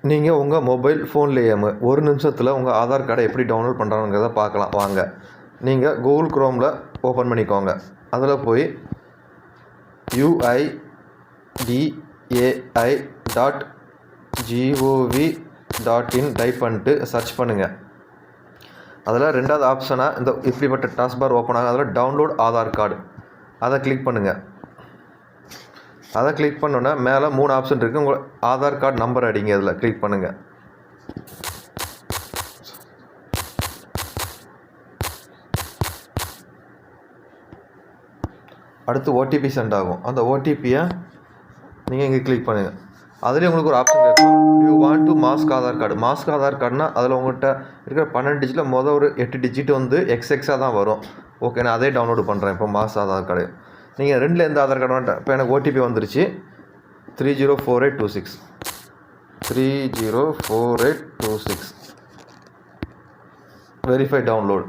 நீங்கள் உங்கள் மொபைல் ஃபோன்லேயே ஒரு நிமிஷத்தில் உங்கள் ஆதார் கார்டை எப்படி டவுன்லோட் பண்ணுறாங்கிறத பார்க்கலாம் வாங்க. நீங்கள் கூகுள் குரோமில் ஓப்பன் பண்ணிக்கோங்க. அதில் போய் uidai.gov.in டைப் பண்ணிட்டு சர்ச் பண்ணுங்கள். அதில் ரெண்டாவது ஆப்ஷனாக இந்த இப்படிப்பட்ட டாஸ்க் பார் ஓப்பன் ஆகும். அதில் டவுன்லோட் ஆதார் கார்டு அதை கிளிக் பண்ணுங்கள். அதை கிளிக் பண்ணோன்னா மேலே 3 ஆப்ஷன் இருக்குது. உங்கள் ஆதார் கார்டு நம்பர் அடிங்க. இதில் கிளிக் பண்ணுங்கள். அடுத்து ஓடிபி சென்ட் ஆகும். அந்த ஓடிபியை நீங்கள் இங்கே கிளிக் பண்ணுங்கள். அதுலேயும் உங்களுக்கு ஒரு ஆப்ஷன் இருக்கும். You want to mask Aadhaar card. Mask Aadhaar கார்டுனா அதில் உங்கள்கிட்ட இருக்கிற 12 டிஜிட்டில் ஒரு 8 டிஜிட் எக்ஸாக தான் வரும். ஓகே, நான் அதே டவுன்லோடு பண்ணுறேன். இப்போ மாஸ்க் ஆதார் கார்டு நீங்கள் 2ல் எந்த ஆதார் கார்டு வேண்டாம். இப்போ எனக்கு ஓடிபி வந்துருச்சு 304826 304826 வெரிஃபை டவுன்லோட்.